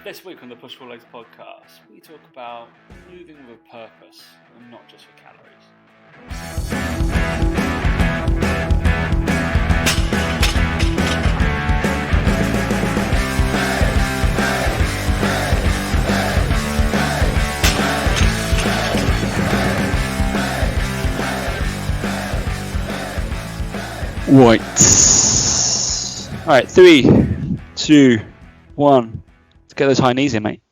This week on the Push Pull Legs podcast, we talk about moving with a purpose and not just for calories. Right. Alright, 3, 2, 1. Let's get those high knees in, mate.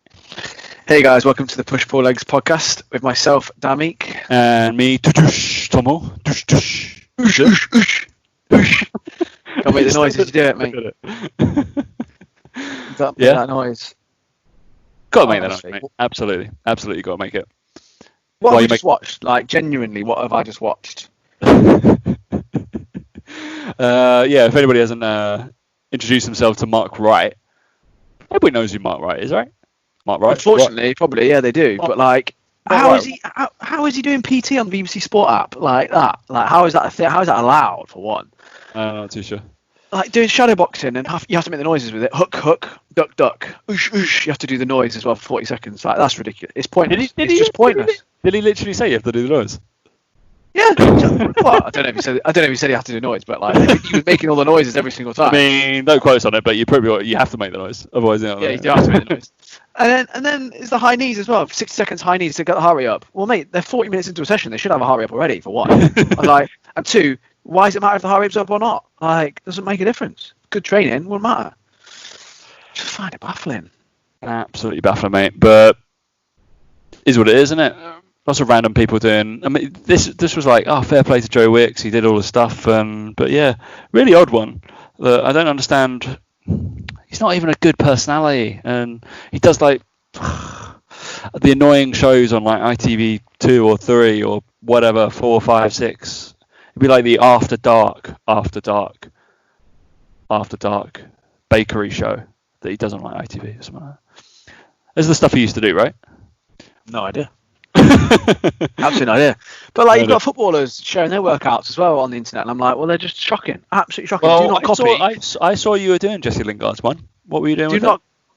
Hey guys, welcome to the Push Pull Legs podcast with myself, Damik. And me, Tomo. Can't make the noise as you do it, mate. That noise. Gotta make that noise, mate. Absolutely gotta make it. What have you just watched? Like, genuinely, what have I just watched? If anybody hasn't introduced himself to Mark Wright, everybody knows who Mark Wright is, right? Mark Wright. Unfortunately, probably, yeah, they do. But like, how is he doing PT on the BBC Sport app like that? Like, how is that a thing? How is that allowed? For one, not too sure. Like doing shadow boxing and you have to make the noises with it. Hook, duck, duck, oosh, oosh. You have to do the noise as well for 40 seconds. Like, that's ridiculous. It's pointless. It's just pointless. Did he literally say you have to do the noise? Yeah. Well, I don't know if he said he had to do noise, but like he was making all the noises every single time. I mean, don't quote us on it, but you have to make the noise, otherwise you do have to make the noise. And then it's the high knees as well. 60 seconds high knees to get the heart rate up. Well, mate, they're 40 minutes into a session. They should have a heart rate up already. For one, and two, why does it matter if the heart rate's up or not? Like, doesn't make a difference. Good training won't matter. Just find it baffling. Absolutely baffling, mate. But is what it is, isn't it? Lots of random people doing. I mean, this was like, fair play to Joe Wicks. He did all the stuff, but yeah, really odd one that I don't understand. He's not even a good personality, and he does like the annoying shows on like ITV2 or 3 or whatever, 4, 5, 6. It'd be like the After Dark bakery show that he does on like ITV or something like that. This is the stuff he used to do, right? No idea. Absolutely no idea. But like, you've got footballers sharing their workouts as well on the internet, and I'm like, well, they're just shocking, absolutely shocking. Well, do not copy. I saw you were doing Jesse Lingard's one. What were you doing?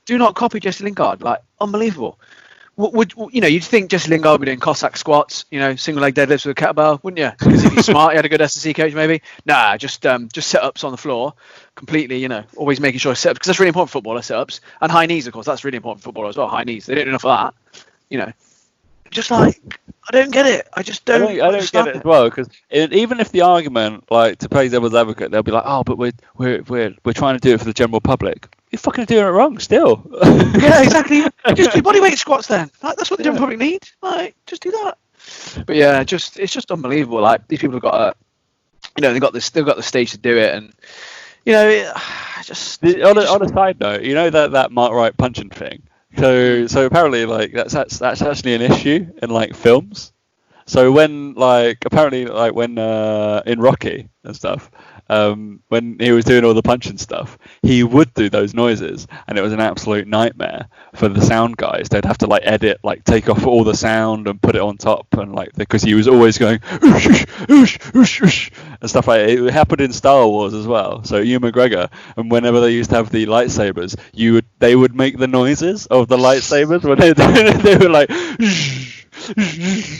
Do not copy Jesse Lingard. Like, unbelievable. Would you'd think Jesse Lingard would be doing Cossack squats, single leg deadlifts with a kettlebell, wouldn't you? Because if he's smart, he had a good S&C coach, maybe. Nah, just sit-ups on the floor, completely, always making sure sit-ups, because that's really important for footballers, sit-ups, and high knees, of course, that's really important for footballers as well. High knees, they don't do enough of that, Just like, I don't get it. I just don't. I don't get it as well, because even if the argument, like, to play devil's advocate, they'll be like, oh, but we're trying to do it for the general public. You're fucking doing it wrong still. Yeah, exactly. Just do bodyweight squats then. Like, that's what the general public need. Like, just do that. But yeah, it's just unbelievable. Like, these people have got they've got the stage to do it, and on a side note, that Mark Wright punching thing. So apparently, like, that's actually an issue in like films. So when in Rocky and stuff, when he was doing all the punching stuff, he would do those noises, and it was an absolute nightmare for the sound guys. They'd have to like edit, like take off all the sound and put it on top, and like because he was always going oosh, oosh, oosh, oosh, and stuff like that. It happened in Star Wars as well. So Ewan McGregor, and whenever they used to have the lightsabers, they would make the noises of the lightsabers when they were like.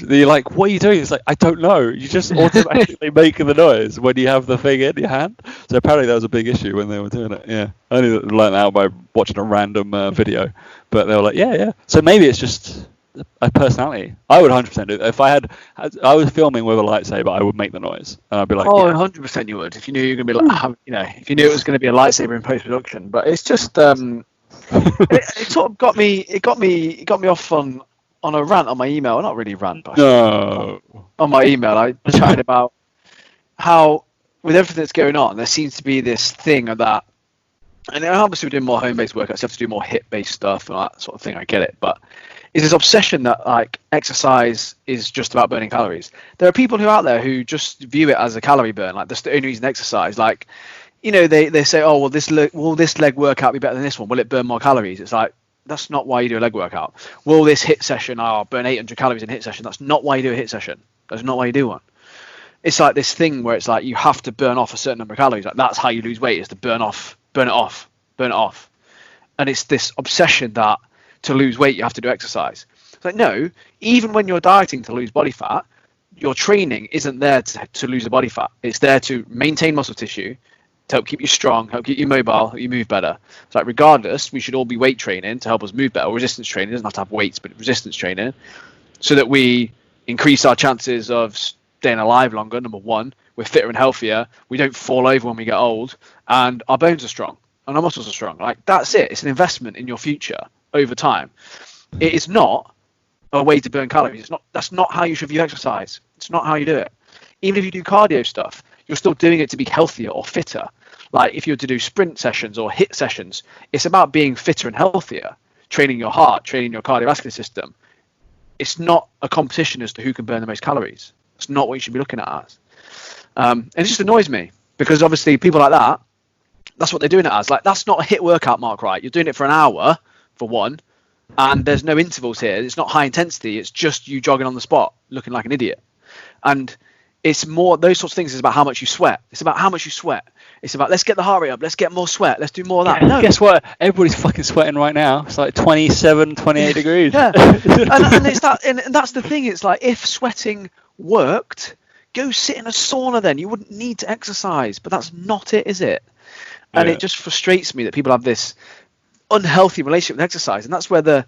You're like, what are you doing? It's like, I don't know. You just automatically make the noise when you have the thing in your hand. So apparently that was a big issue when they were doing it. Yeah, I only learned that out by watching a random video. But they were like, yeah. So maybe it's just a personality. I would 100% do it. If I was filming with a lightsaber, I would make the noise, and I'd be like, 100% you would. If you knew you were going to be like, if you knew it was going to be a lightsaber in post production. But it's just, it sort of got me off on a rant on my email. Not really a rant, but on my email, I chatted about how, with everything that's going on, there seems to be this thing of that. And obviously, we're doing more home-based workouts. You have to do more HIIT-based stuff and that sort of thing. I get it, but it's this obsession that like exercise is just about burning calories. There are people out there who just view it as a calorie burn. Like, that's the only reason exercise. Like, they say, oh, will this leg workout be better than this one? Will it burn more calories? It's like, that's not why you do a leg workout. Will this HIIT session burn 800 calories in a HIIT session? That's not why you do a HIIT session. That's not why you do one. It's like this thing where it's like you have to burn off a certain number of calories. Like, that's how you lose weight, is to burn it off. and it's this obsession that to lose weight you have to do exercise. It's like, no, even when you're dieting to lose body fat, your training isn't there to lose the body fat. It's there to maintain muscle tissue, to help keep you strong, help keep you mobile, help you move better. It's like, regardless, we should all be weight training to help us move better. Or resistance training, it doesn't have to have weights, but resistance training, so that we increase our chances of staying alive longer. Number one, we're fitter and healthier. We don't fall over when we get old, and our bones are strong and our muscles are strong. Like, that's it. It's an investment in your future over time. It is not a way to burn calories. That's not how you should view exercise. It's not how you do it. Even if you do cardio stuff, you're still doing it to be healthier or fitter. Like, if you were to do sprint sessions or HIIT sessions, it's about being fitter and healthier, training your heart, training your cardiovascular system. It's not a competition as to who can burn the most calories. It's not what you should be looking at as. And it just annoys me, because obviously people like that, that's what they're doing it as. Like, that's not a HIIT workout, Mark, right? You're doing it for an hour, for one, and there's no intervals here. It's not high intensity. It's just you jogging on the spot, looking like an idiot. And it's more, those sorts of things is about how much you sweat. It's about how much you sweat. It's about, let's get the heart rate up. Let's get more sweat. Let's do more of that. No. Guess what? Everybody's fucking sweating right now. It's like 27, 28 degrees. Yeah. and it's that, and that's the thing. It's like, if sweating worked, go sit in a sauna then. You wouldn't need to exercise. But that's not it, is it? And it just frustrates me that people have this unhealthy relationship with exercise. And that's where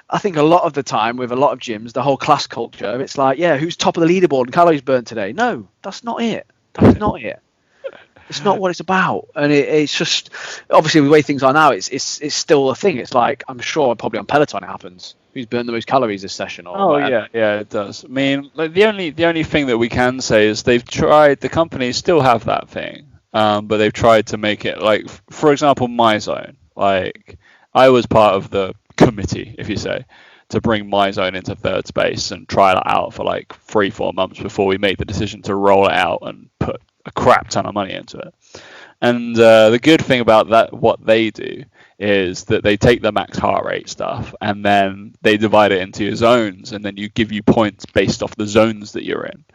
I think a lot of the time with a lot of gyms, the whole class culture, it's like, yeah, who's top of the leaderboard and calories burnt today? No, that's not it. That's not it. It's not what it's about. And it's just, obviously the way things are now, it's still a thing. It's like, I'm sure probably on Peloton it happens. Who's burnt the most calories this session? Or whatever. yeah, it does. I mean, like, the only thing that we can say is the companies still have that thing, but they've tried to make it, like, for example, MyZone. Like, I was part of the committee, if you say, to bring MyZone into third space and try it out for like 3-4 months before we made the decision to roll it out and put a crap ton of money into it. And the good thing about that, what they do, is that they take the max heart rate stuff and then they divide it into your zones, and then give you points based off the zones that you're in.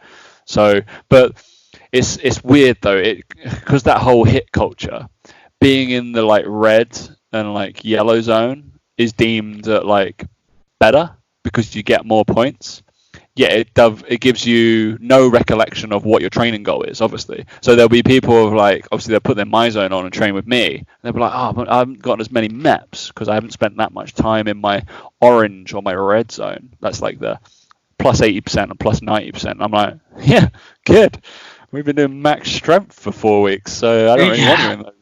So, but it's weird though, because that whole HIIT culture, being in the like red and like yellow zone is deemed like better because you get more points. Yeah, it gives you no recollection of what your training goal is, obviously. So there'll be people of like, obviously they'll put their MyZone on and train with me. And they'll be like, oh, I haven't gotten as many MEPs because I haven't spent that much time in my orange or my red zone. That's like the plus 80% and plus 90%. I'm like, yeah, good. We've been doing max strength for 4 weeks, so I don't really want to do that.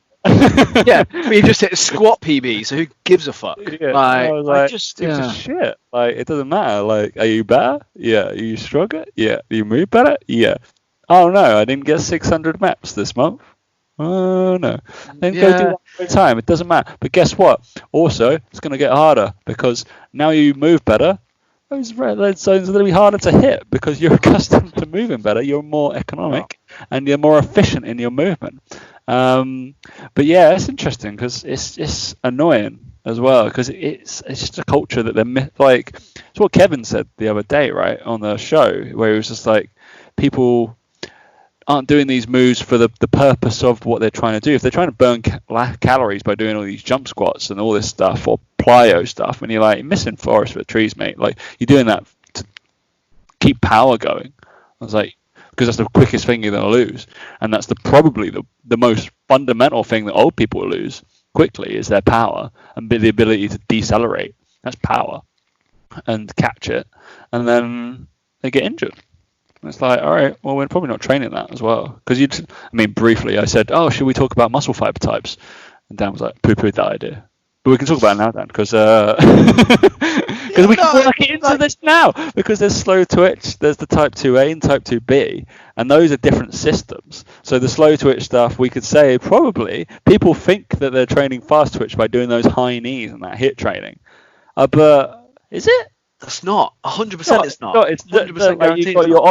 Yeah, but you just hit a squat PB, so who gives a fuck? Yeah, like, I was like, just gives a shit. Like, it doesn't matter. Like, are you better? Yeah. Are you stronger? Yeah. Do you move better? Yeah. Oh no, I didn't get 600 MEPs this month. Oh no. Then go do that every time. It doesn't matter. But guess what? Also, it's going to get harder because now you move better. Those red zones are going to be harder to hit because you're accustomed to moving better. You're more economic and you're more efficient in your movement. But yeah, it's interesting because it's annoying as well because it's just a culture that they're like. It's what Kevin said the other day, right, on the show, where he was just like, people aren't doing these moves for the purpose of what they're trying to do. If they're trying to burn calories by doing all these jump squats and all this stuff or plyo stuff, and you're like, you're missing forest for the trees, mate. Like, you're doing that to keep power going. I was like, because that's the quickest thing you're going to lose, and that's probably the most fundamental thing that old people will lose quickly is their power and the ability to decelerate. That's power, and catch it, and then they get injured. And it's like, all right, well, we're probably not training that as well. Because briefly, I said, oh, should we talk about muscle fiber types? And Dan was like, poo-pooed that idea. But we can talk about it now, Dan, because we can work it into this now. Because there's slow twitch, there's the type 2A and type 2B, and those are different systems. So the slow twitch stuff, we could say probably people think that they're training fast twitch by doing those high knees and that HIIT training. But is it? That's not 100%. It's not. It's 100% guaranteed. You've got your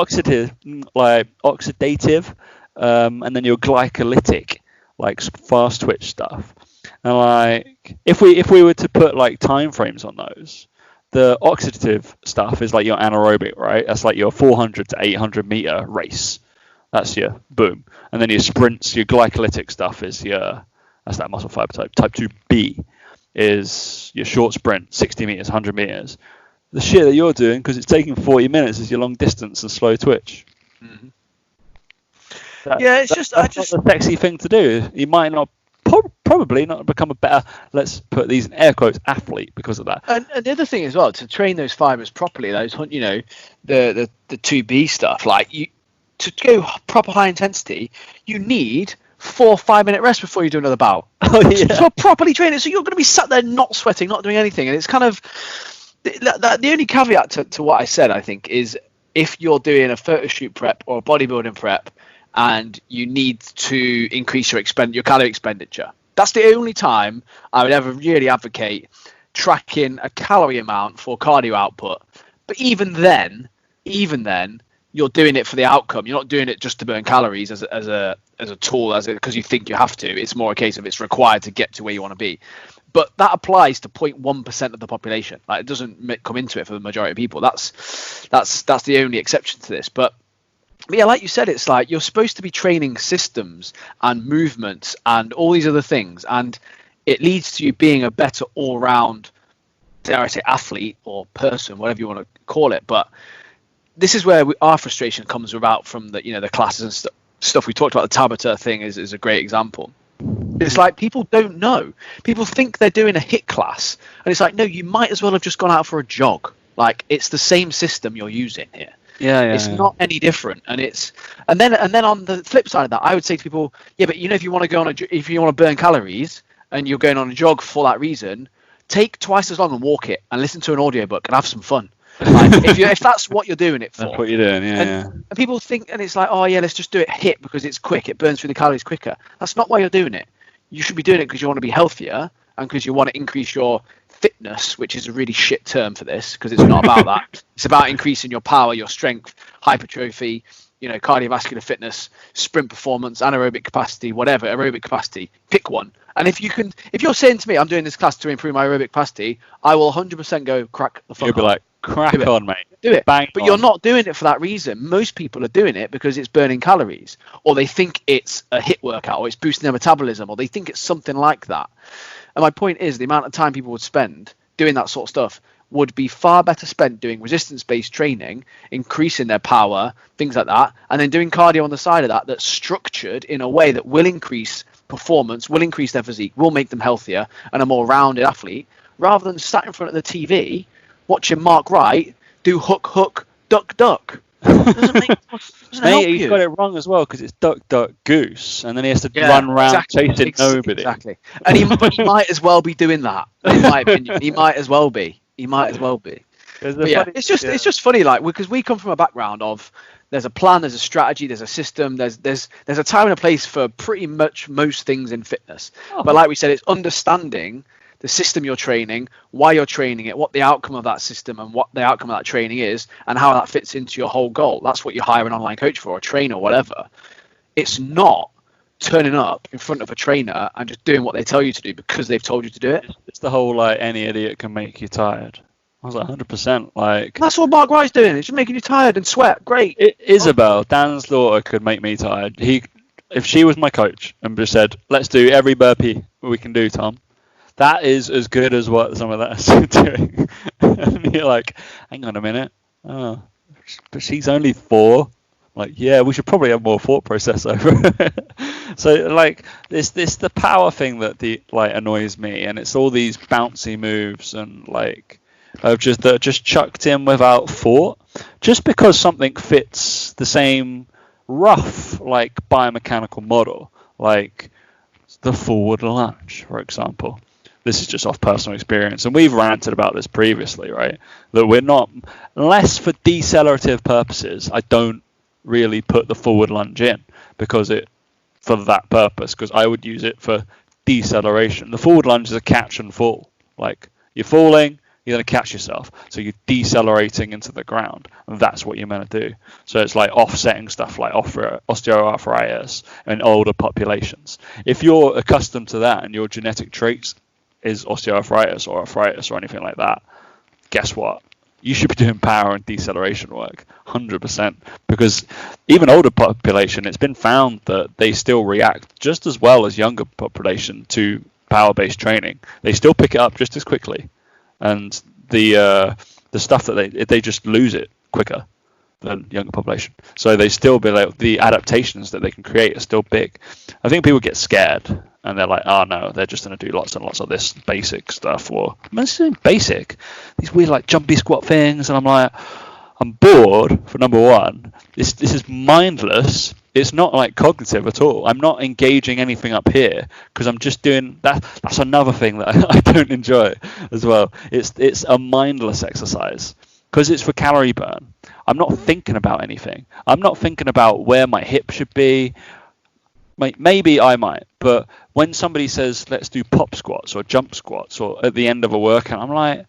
oxidative, and then your glycolytic, like fast twitch stuff. And like, if we were to put like time frames on those, the oxidative stuff is like your anaerobic, right? That's like your 400 to 800 meter race. That's your boom. And then your sprints, your glycolytic stuff is that's that muscle fiber type 2B. is your short sprint, 60 meters, 100 meters. The shit that you're doing, because it's taking 40 minutes, is your long distance and slow twitch. Mhm. That's not the sexy thing to do. You might not, probably not become a better, let's put these in air quotes, athlete because of that. And the other thing as well, to train those fibers properly, those, you know, the 2B stuff, like to go proper high intensity, you need 4 or 5 minute rest before you do another bout. Oh, yeah. So properly train it. So you're going to be sat there not sweating, not doing anything. And it's kind of the only caveat to what I said, I think, is if you're doing a photo shoot prep or a bodybuilding prep and you need to increase your calorie expenditure. That's the only time I would ever really advocate tracking a calorie amount for cardio output. But even then, you're doing it for the outcome. You're not doing it just to burn calories as a tool, because you think you have to. It's more a case of it's required to get to where you want to be. But that applies to 0.1% of the population. Like, it doesn't come into it for the majority of people. That's the only exception to this. But yeah, like you said, it's like you're supposed to be training systems and movements and all these other things, and it leads to you being a better all-round, dare I say, athlete or person, whatever you want to call it. But this is where our frustration comes about from the classes and stuff we talked about. The Tabata thing is a great example. It's like people don't know. People think they're doing a HIIT class, and it's like, no, you might as well have just gone out for a jog. Like, it's the same system you're using here. It's not any different, and then on the flip side of that, I would say to people, yeah, but if you want to burn calories and you're going on a jog for that reason, take twice as long and walk it and listen to an audiobook and have some fun. Like, if that's what you're doing it for. That's what you're doing, And people think, and it's like, oh yeah, let's just do it HIIT because it's quick, it burns through the calories quicker. That's not why you're doing it. You should be doing it because you want to be healthier and because you want to increase your fitness, which is a really shit term for this because it's not about that. It's about increasing your power, your strength, hypertrophy, cardiovascular fitness, sprint performance, anaerobic capacity, whatever, aerobic capacity. Pick one. And if you're saying to me, I'm doing this class to improve my aerobic capacity, I will 100% go crack the fuck on. You'll be like, crack on, mate. Do it. Bang but on. You're not doing it for that reason. Most people are doing it because it's burning calories, or they think it's a HIIT workout, or it's boosting their metabolism, or they think it's something like that. And my point is, the amount of time people would spend doing that sort of stuff would be far better spent doing resistance-based training, increasing their power, things like that, and then doing cardio on the side of that that's structured in a way that will increase performance, will increase their physique, will make them healthier and a more rounded athlete, rather than sat in front of the TV watching Mark Wright do hook, hook, duck, duck. Doesn't help he's you. got it wrong as well because it's duck, duck, goose, and then he has to run around chasing nobody. Exactly. And he might as well be doing that, in my opinion. He might as well be. But yeah, it's just funny, like, because we come from a background of there's a plan, there's a strategy, there's a system, there's a time and a place for pretty much most things in fitness. But like we said, it's understanding the system you're training, why you're training it, what the outcome of that system and what the outcome of that training is, and how that fits into your whole goal. That's what you hire an online coach for, a trainer, whatever. It's not turning up in front of a trainer and just doing what they tell you to do because they've told you to do it. It's the whole, like, any idiot can make you tired. I was like, 100%. Like, that's what Mark Wright's doing. It's just making you tired and sweat. Great. Isabel, Dan's daughter, could make me tired. If she was my coach and just said, let's do every burpee we can do, Tom, that is as good as what some of that is doing. And you're like, hang on a minute. Oh, but she's only 4. Like, yeah, we should probably have more thought process over it. So, like, this the power thing that annoys me, and it's all these bouncy moves and like that are just chucked in without thought, just because something fits the same rough like biomechanical model, like the forward lunge, for example. This is just off personal experience, and we've ranted about this previously, right? That we're not, unless for decelerative purposes, I don't really put the forward lunge in for that purpose, because I would use it for deceleration. The forward lunge is a catch and fall. Like, you're falling, you're going to catch yourself, so you're decelerating into the ground, and that's what you're meant to do. So it's like offsetting stuff like osteoarthritis in older populations. If you're accustomed to that and your genetic traits is osteoarthritis or arthritis or anything like that, guess what? You should be doing power and deceleration work, 100%, because even older population, it's been found that they still react just as well as younger population to power-based training, they still pick it up just as quickly, and the stuff that they just lose it quicker than younger population. So they still be like, the adaptations that they can create are still big. I think people get scared and they're like, oh no, they're just going to do lots and lots of this basic stuff, or this isn't basic, these weird like jumpy squat things, and I'm like, I'm bored for number one. This is mindless. It's not like cognitive at all. I'm not engaging anything up here because I'm just doing that. That's another thing that I don't enjoy as well. It's a mindless exercise because it's for calorie burn. I'm not thinking about anything. I'm not thinking about where my hip should be. Maybe I might, but when somebody says let's do pop squats or jump squats or at the end of a workout, I'm like,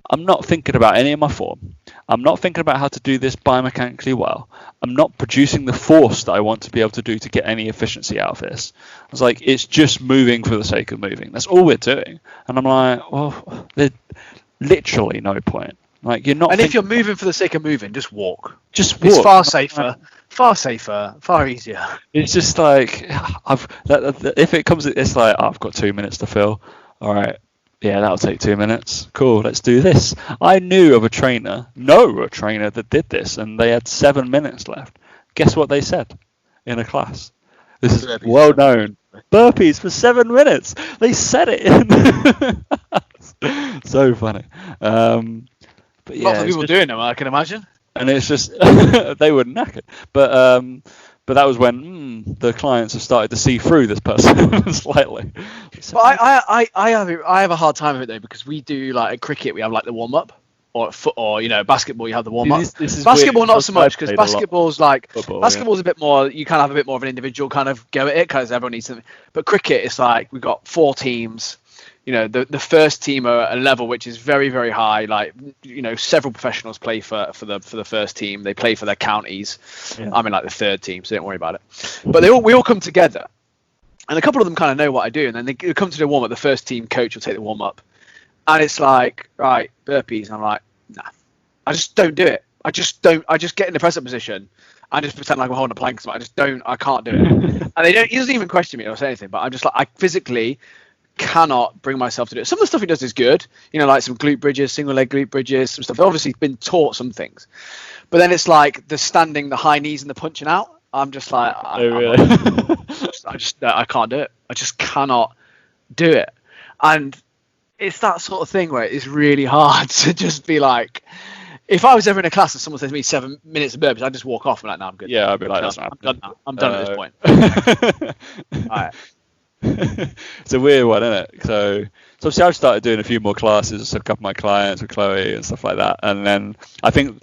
I'm not thinking about any of my form. I'm not thinking about how to do this biomechanically well. I'm not producing the force that I want to be able to do to get any efficiency out of this. It's like, it's just moving for the sake of moving. That's all we're doing. And I'm like, well, there's literally no point. Like, you're not. And if you're moving for the sake of moving, just walk. Just walk. It's far safer, far easier. It's just like, if it comes, it's like, oh, I've got 2 minutes to fill. All right. Yeah, that'll take 2 minutes. Cool, let's do this. I know a trainer that did this, and they had 7 minutes left. Guess what they said in a class? This is Burpees. well known. Burpees for 7 minutes. They said it in. So funny. But yeah, Lots of people doing them, I can imagine. And it's just they were knackered. But that was when the clients have started to see through this person slightly. But I have a hard time with it though, because we do, like at cricket we have like the warm up, or at foot, or basketball you have the warm up. Basketball not so much, because basketball's like basketball's a bit more, you kind of have a bit more of an individual kind of go at it because everyone needs something. But cricket, it's like we've got 4 teams. The first team are at a level which is very, very high. Like, several professionals play for the first team. They play for their counties. Yeah. I'm in like the third team, so don't worry about it. But we all come together, and a couple of them kind of know what I do. And then they come to the warm up. The first team coach will take the warm up, and it's like, right, burpees. And I'm like, nah, I just don't do it. I just get in the press up position. I just pretend like I'm holding a plank. I can't do it. And he doesn't even question me or say anything. But I'm just like, I physically cannot bring myself to do it. Some of the stuff he does is good, like some glute bridges, single leg glute bridges, some stuff. I've obviously been taught some things, but then it's like the standing, the high knees, and the punching out. I'm just like, I can't do it. I just cannot do it. And it's that sort of thing where it's really hard to just be like, if I was ever in a class and someone says to me 7 minutes of burpees, I'd just walk off and like, no, I'm good. Yeah, I'd be like, that's not happening. I'm done at this point. All right. It's a weird one, isn't it? So obviously I've started doing a few more classes, a couple of my clients with Chloe and stuff like that, and then I think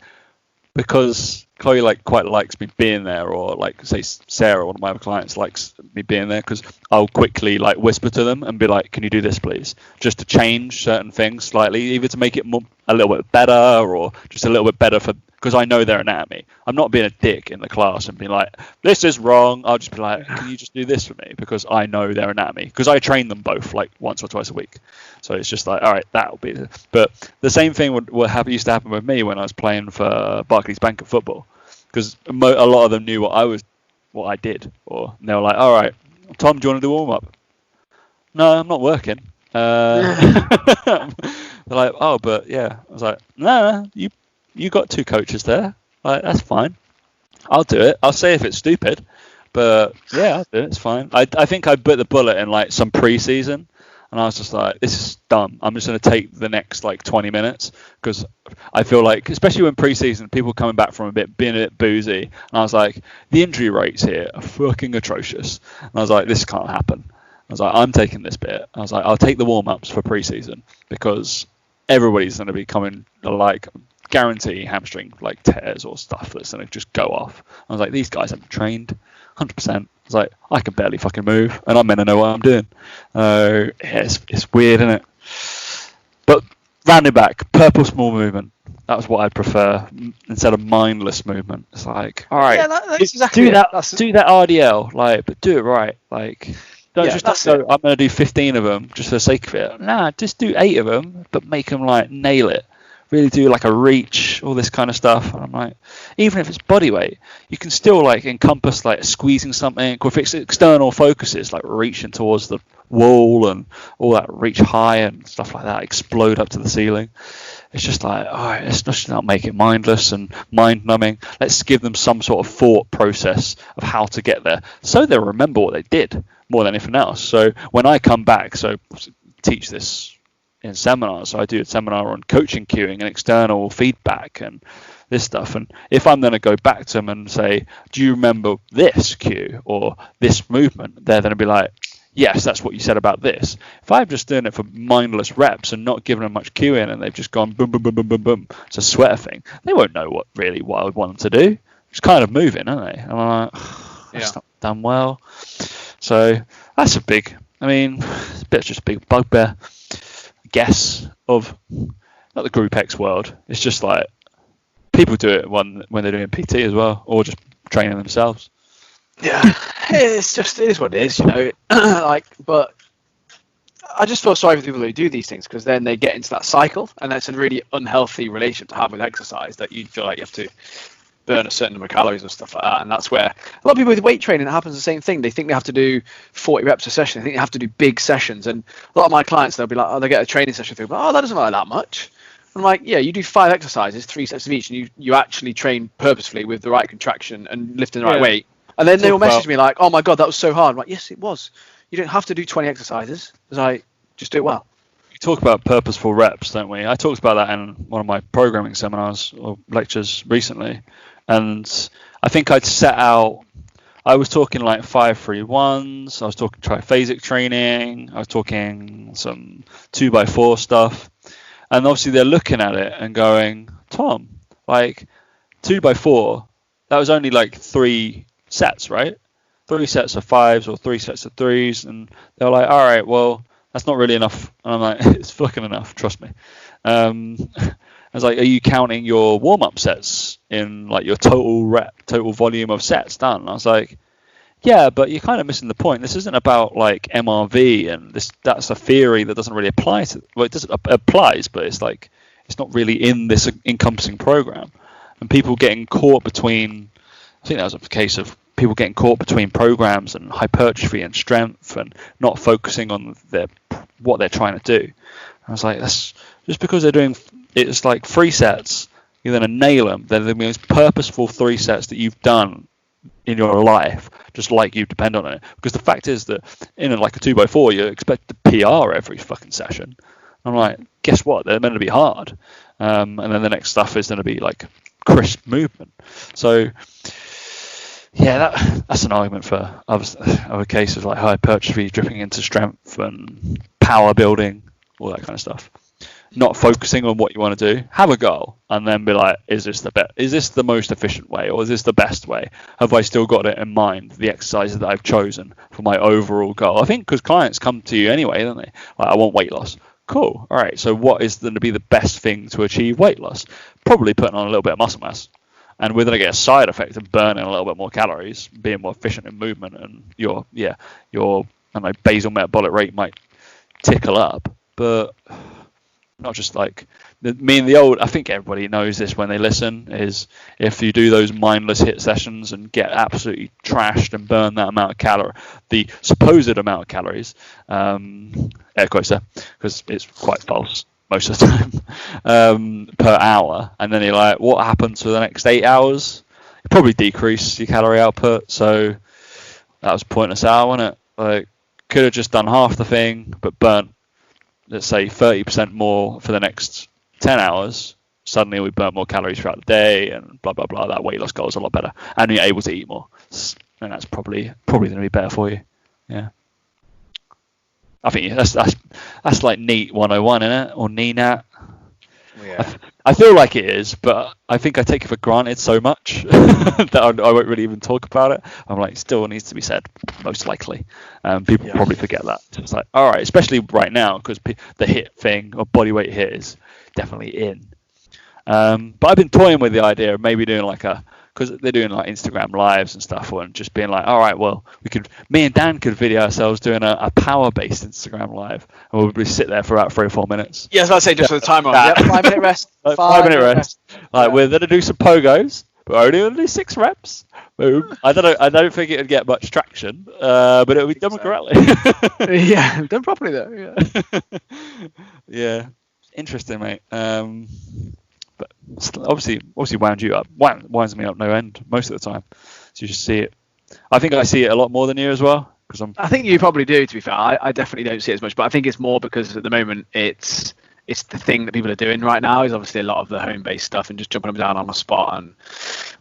because Chloe quite likes me being there, or like say Sarah, one of my other clients, likes me being there, because I'll quickly whisper to them and be like, can you do this please, just to change certain things slightly, either to make it a little bit better, or just a little bit better because I know their anatomy. I'm not being a dick in the class and being like, this is wrong. I'll just be like, can you just do this for me? Because I know their anatomy. Because I train them both once or twice a week. So it's just like, all right, that'll be it. But the same thing used to happen with me when I was playing for Barclays Bank at football. Because a lot of them knew what I did. Or they were like, all right, Tom, do you want to do warm up? No, I'm not working. They're like, oh, but yeah. I was like, no, you got 2 coaches there. That's fine. I'll do it. I'll say if it's stupid, but yeah, I'll do it. It's fine. I think I bit the bullet in some pre-season, and I was just like, this is dumb. I'm just going to take the next 20 minutes, because I feel like, especially when pre-season, people coming back from being a bit boozy, and I was like, the injury rates here are fucking atrocious. And I was like, this can't happen. I was like, I'm taking this bit. I was like, I'll take the warm-ups for pre-season, because everybody's going to be coming guarantee hamstring tears or stuff that's going to just go off. I was like, these guys haven't trained 100%. I was like, I can barely fucking move, and I'm meant to know what I'm doing. Yeah, it's weird, isn't it? But rounding back, purple small movement. That was what I'd prefer instead of mindless movement. It's like, all right, that's exactly do that RDL, but do it right. Don't just go, I'm going to do 15 of them just for the sake of it. Nah, just do 8 of them, but make them nail it. Really do a reach, all this kind of stuff. And I'm like, even if it's body weight, you can still encompass squeezing something, or if it's external focuses, reaching towards the wall and all that reach high and stuff like that, explode up to the ceiling. It's just like, all right, let's just not make it mindless and mind-numbing. Let's give them some sort of thought process of how to get there, so they'll remember what they did more than anything else. So when I come back, so teach this in seminars. So I do a seminar on coaching cueing and external feedback and this stuff. And if I'm going to go back to them and say, do you remember this cue or this movement? They're going to be like, yes, that's what you said about this. If I'm just doing it for mindless reps and not giving them much cueing and they've just gone boom, boom, boom, boom, boom, boom, it's a sweater thing, they won't know what I would want them to do. It's kind of moving, aren't they? And I'm like, that's not done well. So that's a bit just a big bugbear, I guess, of not the Group X world. It's just like people do it when they're doing PT as well, or just training themselves. Yeah, it is what it is, but I just feel sorry for people who do these things, because then they get into that cycle, and that's a really unhealthy relationship to have with exercise, that you feel like you have to burn a certain number of calories and stuff like that. And that's where a lot of people with weight training, it happens the same thing. They think they have to do 40 reps a session. They think they have to do big sessions. And a lot of my clients, they'll be like, they get a training session through, but that doesn't look like that much. I'm like, yeah, you do 5 exercises, 3 sets of each, and you actually train purposefully with the right contraction and lifting the right weight. And then they will message me like, oh my God, that was so hard. I'm like, yes, it was. You don't have to do 20 exercises. It's like, just do it well. We talk about purposeful reps, don't we? I talked about that in one of my programming seminars or lectures recently. And I think I'd set out, I was talking like 5-3-1s, I was talking triphasic training, I was talking some 2x4 stuff. And obviously they're looking at it and going, Tom, like 2x4, that was only like 3 sets, right? 3 sets of 5s or 3 sets of 3s. And they're like, all right, well, that's not really enough. And I'm like, it's fucking enough, trust me. I was like, are you counting your warm-up sets in like your total volume of sets done? And I was like, yeah, but you're kind of missing the point. This isn't about like MRV, and that's a theory that doesn't really apply to. Well, it applies, but it's like it's not really in this encompassing program. And people getting caught between, I think that was a case of people getting caught between programs and hypertrophy and strength, and not focusing on what they're trying to do. I was like, that's just because they're doing. It's like 3 sets, you're going to nail them. They're the most purposeful 3 sets that you've done in your life, just like you depend on it. Because the fact is that in like a 2x4, you expect to PR every fucking session. I'm like, guess what? They're meant to be hard. And then the next stuff is going to be like crisp movement. So, yeah, that's an argument for other cases like hypertrophy dripping into strength and power building, all that kind of stuff. Not focusing on what you want to do, have a goal, and then be like, is this the most efficient way, or is this the best way? Have I still got it in mind, the exercises that I've chosen for my overall goal? I think because clients come to you anyway, don't they? Like, I want weight loss. Cool. All right. So what is going to be the best thing to achieve weight loss? Probably putting on a little bit of muscle mass, and we're going to get a side effect of burning a little bit more calories, being more efficient in movement, and your basal metabolic rate might tickle up, but not just like I think everybody knows this when they listen, is if you do those mindless HIIT sessions and get absolutely trashed and burn that amount of the supposed amount of calories, air quotes there, because it's quite false most of the time, per hour, and then you're like, what happens for the next 8 hours? You probably decrease your calorie output, so that was a pointless hour, wasn't it? Like, could have just done half the thing, but burnt, let's say 30% more for the next 10 hours, suddenly we burn more calories throughout the day and blah, blah, blah. That weight loss goal is a lot better. And you're able to eat more. And that's probably going to be better for you. Yeah. I think that's like NEAT 101, isn't it? Or NENAT. Yeah. I feel like it is, but I think I take it for granted so much that I won't really even talk about it. I'm like, still needs to be said, most likely. People probably forget that. So it's like, all right, especially right now, because the HIIT thing, or bodyweight HIIT, is definitely in. But I've been toying with the idea of maybe doing because they're doing like Instagram lives and stuff, and just being like, all right, well, me and Dan could video ourselves doing a power-based Instagram live, and we'll sit there for about 3 or 4 minutes. Yeah, I was about to say, just for the timer on. Yep, 5-minute rest. 5-minute rest. Like, we're going to do some pogos, but we're only going to do 6 reps. Boom. I don't know. I don't think it would get much traction, but it would be done correctly. Yeah, done properly though. Yeah. Yeah, interesting, mate. But obviously wound you up. Winds me up no end most of the time. So you just see it. I think I see it a lot more than you as well. I think you probably do. To be fair, I definitely don't see it as much, but I think it's more because at the moment it's the thing that people are doing right now is obviously a lot of the home-based stuff and just jumping them down on the spot and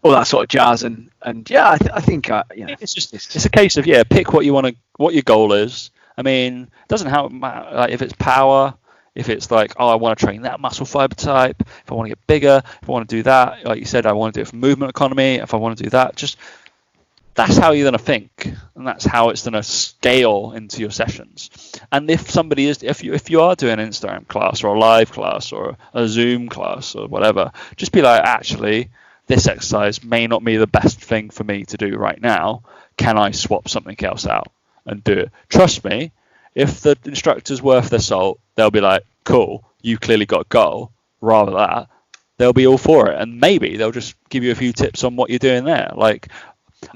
all that sort of jazz. And yeah, I think it's a case of pick what you want to, what your goal is. I mean, it doesn't matter like if it's power, if it's like, oh, I want to train that muscle fiber type, if I want to get bigger, if I want to do that, like you said, I want to do it for movement economy, if I want to do that, just that's how you're going to think, and that's how it's going to scale into your sessions. And if somebody is, if you are doing an Instagram class or a live class or a Zoom class or whatever, just be like, actually, this exercise may not be the best thing for me to do right now. Can I swap something else out and do it? Trust me, if the instructor's worth their salt, they'll be like, cool, you clearly got a goal, rather that. They'll be all for it, and maybe they'll just give you a few tips on what you're doing there. Like,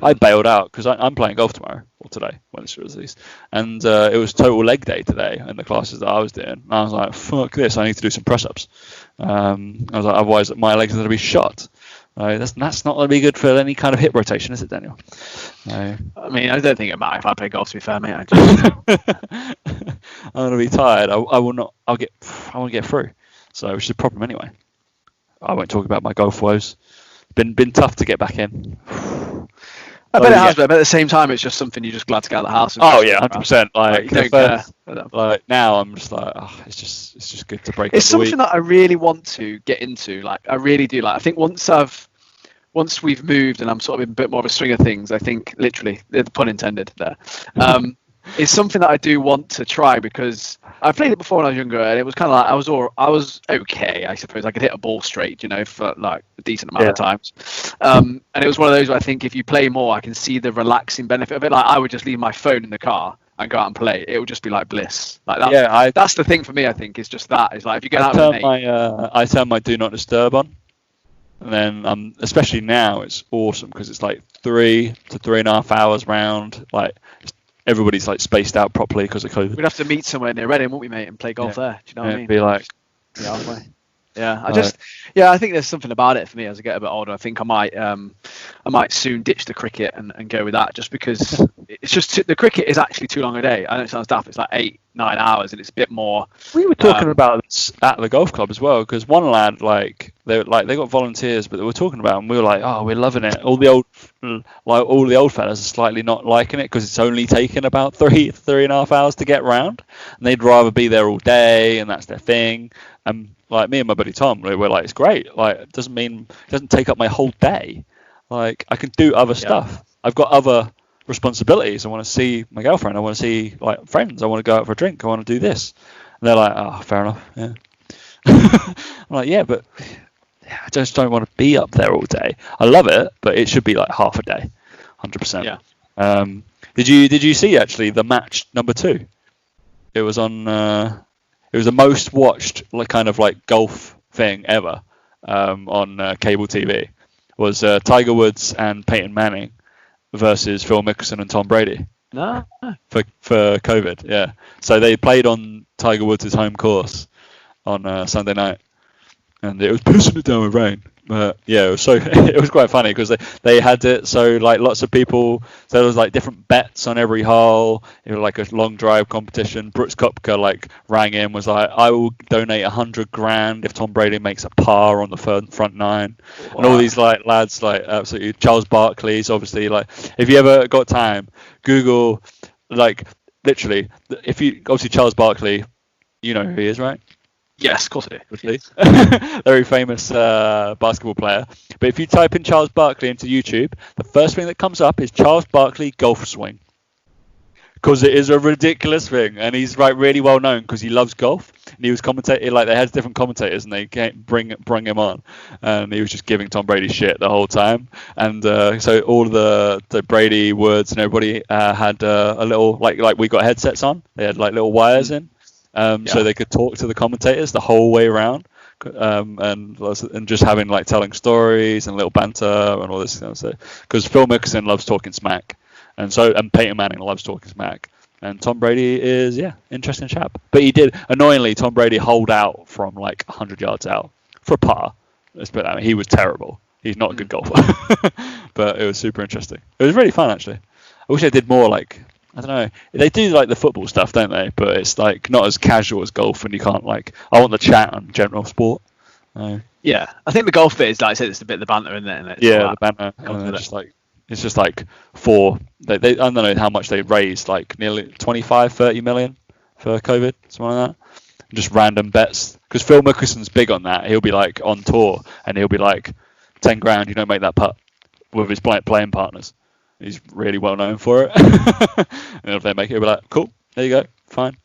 I bailed out because I'm playing golf tomorrow, or today, when it's released, and it was total leg day today in the classes that I was doing. And I was like, fuck this, I need to do some press-ups. I was like, otherwise my legs are going to be shot. That's not going to be good for any kind of hip rotation, is it, Daniel? I mean, I don't think it matters if I play golf, to be fair, mate. I'm going to be tired. I will not. I want to get through. So which is a problem anyway. I won't talk about my golf woes. Been tough to get back in. I bet it has, but at the same time, it's just something you're just glad to get out of the house. Oh yeah, 100%. Like now, I'm just like, it's just good to break. It's something that I really want to get into. Like I really do. Like I think once we've moved and I'm sort of in a bit more of a swing of things, I think literally, the pun intended there. It's something that I do want to try because I played it before when I was younger, and it was kind of like I was okay, I suppose. I could hit a ball straight, for like a decent amount of times. And it was one of those where I think if you play more, I can see the relaxing benefit of it. Like I would just leave my phone in the car and go out and play. It would just be like bliss. Like that. That's the thing for me. I think is just that. It's like if you get out with a mate. I turn my do not disturb on. And then, especially now, it's awesome because it's like 3 to 3.5 hours round. Like everybody's like spaced out properly because of COVID. We'd have to meet somewhere near Reading, wouldn't we, mate, and play golf there? Do you know what I mean? Be like, yeah, I think there's something about it for me as I get a bit older. I think I might soon ditch the cricket and go with that, just because it's just the cricket is actually too long a day. I know it sounds daft. It's like 8-9 hours, and it's a bit more. We were talking about this at the golf club as well, because one lad they got volunteers, but they were talking about, and we were like, oh, we're loving it. All the old fellas are slightly not liking it because it's only taken about 3.5 hours to get round, and they'd rather be there all day, and that's their thing. And like me and my buddy Tom, we're like, it's great. Like, it doesn't take up my whole day. Like, I can do other stuff. I've got other responsibilities. I want to see my girlfriend. I want to see like friends. I want to go out for a drink. I want to do this. And they're like, oh, fair enough. Yeah. I'm like, yeah, but I just don't want to be up there all day. I love it, but it should be like half a day, 100%. Yeah. Did you see actually the match number 2? It was on. It was the most watched kind of like golf thing ever on cable TV. Was Tiger Woods and Peyton Manning versus Phil Mickelson and Tom Brady. No. For COVID, yeah. So they played on Tiger Woods' home course on Sunday night, and it was pissing it down with rain. But yeah, it was quite funny because they had it so like lots of people. So there was like different bets on every hole. It was like a long drive competition. Brooks Koepka like rang in, was like, I will donate $100,000 if Tom Brady makes a par on the front 9. Wow. And all these like lads, like absolutely. Charles Barkley's obviously, like, if you ever got time, Google like literally, if you obviously Charles Barkley, you know who he is, right? Yes, of course I do. Very famous basketball player. But if you type in Charles Barkley into YouTube, the first thing that comes up is Charles Barkley golf swing. Because it is a ridiculous thing. And he's like really well known because he loves golf. And he was commentating, like they had different commentators and they bring him on. And he was just giving Tom Brady shit the whole time. And so all of the Brady Woods and everybody had a little, like we got headsets on. They had like little wires in. So they could talk to the commentators the whole way around and just having like telling stories and little banter and all this kind of stuff. Because Phil Mickelson loves talking smack, and Peyton Manning loves talking smack. And Tom Brady is, interesting chap. But he did, annoyingly, Tom Brady holed out from like 100 yards out for a par. He was terrible. He's not a good golfer. But it was super interesting. It was really fun, actually. I wish I did more, like, I don't know. They do like the football stuff, don't they? But it's like not as casual as golf, and you can't like, I want the chat on general sport. Yeah, I think the golf bit is, like I said, it's the bit of the banter, isn't it? And it's the banter. And it's just like I don't know how much they raised, like nearly 25, 30 million for COVID, something like that. And just random bets. Because Phil Mickelson's big on that. He'll be like on tour and he'll be like, 10 grand, you don't make that putt with his playing partners. He's really well known for it. And if they make it, he'll be like, cool, there you go, fine.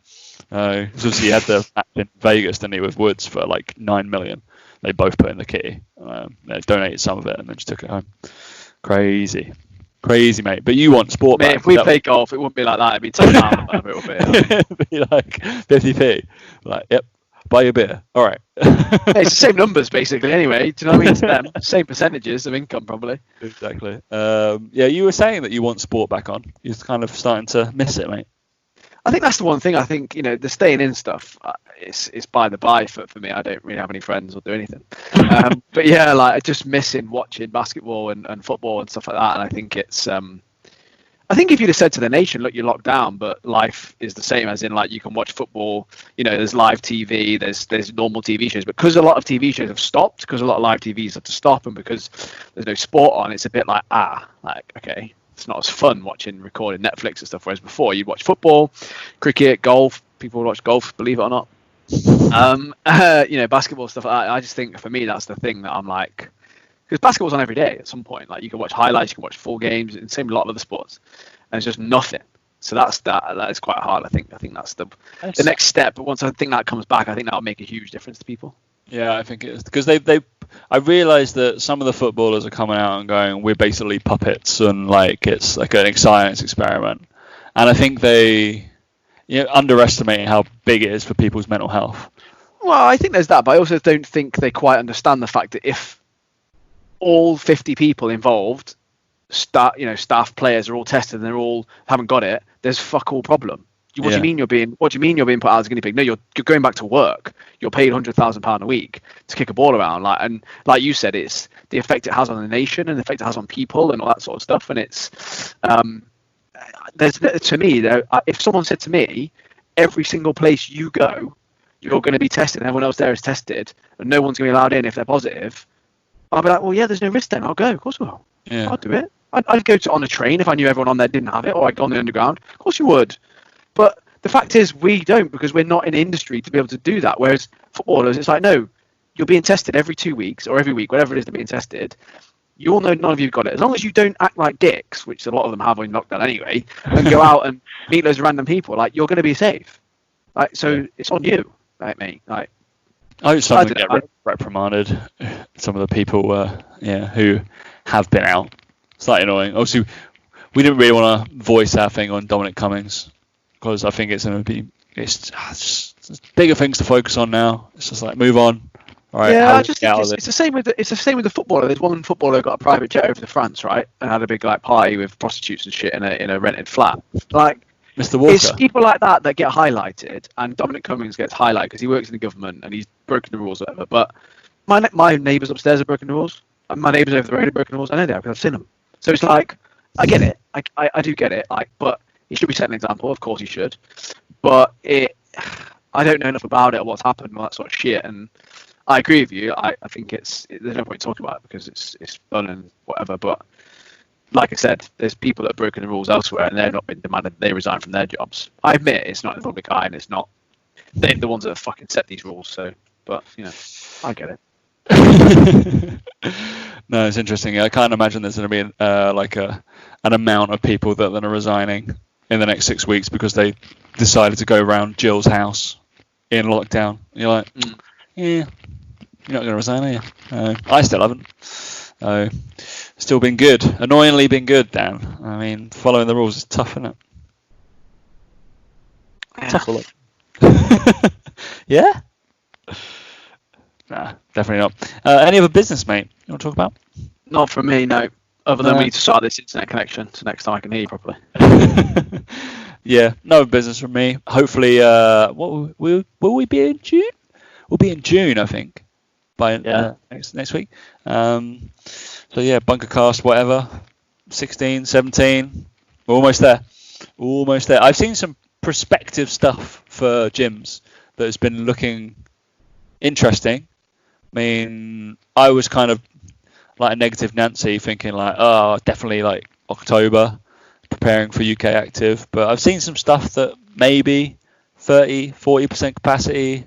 So he had the match in Vegas, didn't he, with Woods for like 9 million. They both put in the kitty. They donated some of it and then just took it home. Crazy, mate. But you want sport, mate? If we played golf, it wouldn't be like that. It'd be £10 a little bit. It'd be like 50p. Like, yep, buy your beer. All right. It's the same numbers basically. Anyway, do you know what I mean? To them, same percentages of income probably. Exactly. You were saying that you want sport back on. You're kind of starting to miss it, mate. I think that's the one thing. I think the staying in stuff. It's by the by for me. I don't really have any friends or do anything. But yeah, like just missing watching basketball and football and stuff like that. And I think it's. I think if you'd have said to the nation, look, you're locked down, but life is the same, as in like you can watch football. There's live TV, there's normal TV shows. But because a lot of TV shows have stopped, because a lot of live TVs have to stop, and because there's no sport on, it's a bit like okay. It's not as fun watching recorded Netflix and stuff. Whereas before, you'd watch football, cricket, golf. People would watch golf, believe it or not. Basketball stuff. I just think for me, that's the thing that I'm like, because basketball's on every day at some point. Like you can watch highlights, you can watch full games, and same with a lot of other sports, and it's just nothing. So that is quite hard. I think that's the next step. But once I think that comes back, I think that'll make a huge difference to people. Yeah, I think it is, because I realised that some of the footballers are coming out and going, we're basically puppets, and like it's like an science experiment. And I think they underestimate how big it is for people's mental health. Well, I think there's that, but I also don't think they quite understand the fact that if all 50 people involved, staff players are all tested and they're all haven't got it, there's fuck all problem. What do you mean you're being put out as a guinea pig? No, you're going back to work. You're paid £100,000 a week to kick a ball around. Like you said, it's the effect it has on the nation and the effect it has on people and all that sort of stuff. And it's to me, if someone said to me, every single place you go, you're going to be tested, and everyone else there is tested, and no one's going to be allowed in if they're positive, I'll be like, well, yeah, there's no risk then. I'll go. Of course I will. Yeah. I'll do it. I'd go on a train if I knew everyone on there didn't have it, or I'd go on the underground. Of course you would. But the fact is, we don't, because we're not in industry to be able to do that. Whereas footballers, it's like, no, you're being tested every 2 weeks or every week, whatever it is, they're being tested. You all know none of you've got it. As long as you don't act like dicks, which a lot of them have in lockdown anyway, and go out and meet loads of random people, like, you're going to be safe. Like, so it's on you, like, mate. Like, I hope someone get reprimanded. Some of the people, who have been out. Slightly annoying. Obviously, we didn't really want to voice our thing on Dominic Cummings, because I think it's going to be it's bigger things to focus on now. It's just like move on. All right. Yeah, I just think it's the same with the footballer. There's one footballer who got a private jet over to France, right, and had a big party with prostitutes and shit in a rented flat. Like, Mr. Walker. It's people like that get highlighted, and Dominic Cummings gets highlighted because he works in the government and he's broken the rules, or whatever. But my neighbours upstairs have broken the rules. And my neighbours over the road have broken the rules. I know they have because I've seen them. So it's like, I get it. I do get it. Like, but he should be setting an example. Of course he should. But I don't know enough about it or what's happened and all that sort of shit. And I agree with you. I think there's no point talking about it because it's fun and whatever. But like I said, there's people that have broken the rules elsewhere and they're not been demanded. They resign from their jobs. I admit it's not in the public eye and it's not they're the ones that have fucking set these rules. So, but I get it. No, it's interesting. I can't imagine there's going to be an amount of people that are resigning in the next 6 weeks because they decided to go around Jill's house in lockdown. You're like, yeah, you're not going to resign, are you? I still haven't. Still been good. Annoyingly been good, Dan. I mean, following the rules is tough, isn't it? Yeah. Tough a lot. Yeah? Nah, definitely not. Any other business, mate, you want to talk about? Not from me, no. Other than No. we need to start this internet connection, so next time I can hear you properly. Yeah, no business from me. Hopefully, what will we be in June? We'll be in June, I think, by next week. So yeah, Bunkercast, whatever, 16, 17, we're almost there. Almost there. I've seen some prospective stuff for gyms that has been looking interesting. I mean, I was kind of like a negative Nancy, thinking like, oh, definitely like October, preparing for UK Active. But I've seen some stuff that maybe 30, 40% capacity,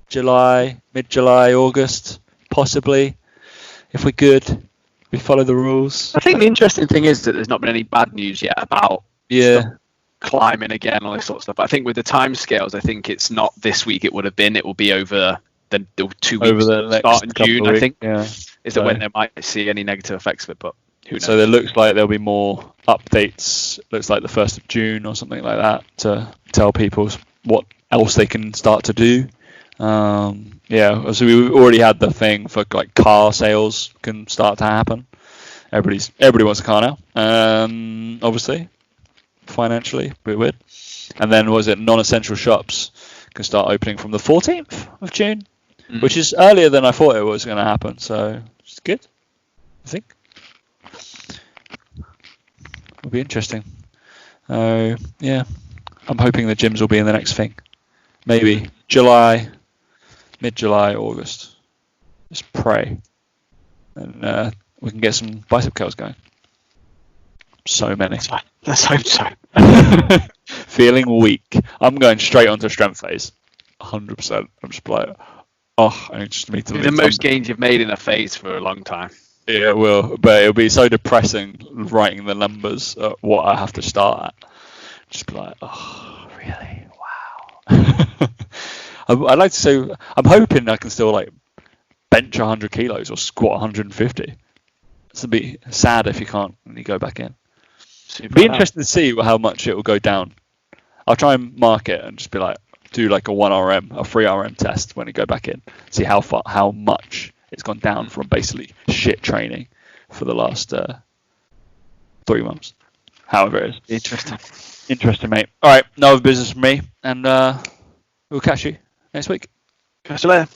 July, mid-July, August, possibly. If we're good, we follow the rules. I think the interesting thing is that there's not been any bad news yet about stuff climbing again, all this sort of stuff. I think with the timescales, I think it's not this week. It would have been. It will be over the 2 weeks. Over the next start in June, I think. Yeah. Is that when they might see any negative effects of it? But who knows? So there looks like there'll be more updates. Looks like the 1st of June or something like that to tell people what else they can start to do. Yeah, so we already had the thing for like car sales can start to happen. Everybody wants a car now. Obviously, financially, a bit weird. And then was it non-essential shops can start opening from the 14th of June, which is earlier than I thought it was going to happen. So it's good, I think. It'll be interesting. Yeah, I'm hoping the gyms will be in the next thing. Maybe July, mid-July, August. Just pray. And we can get some bicep curls going. So many. Let's hope so. Feeling weak. I'm going straight onto strength phase. 100%. I'm just like, I just need to. The most gains you've made in a phase for a long time. Yeah, it will. But it'll be so depressing writing the numbers at what I have to start at. Just be like, really? Wow. I'd like to say, I'm hoping I can still like bench 100 kilos or squat 150. It's a bit sad if you can't when you go back in. It'd be interesting to see how much it will go down. I'll try and mark it and just be like, do like a 1RM, a 3RM test when you go back in. See how much it's gone down from basically shit training for the last 3 months. However it is. Interesting, mate. All right, no other business from me, and we'll catch you next week. Catch you later.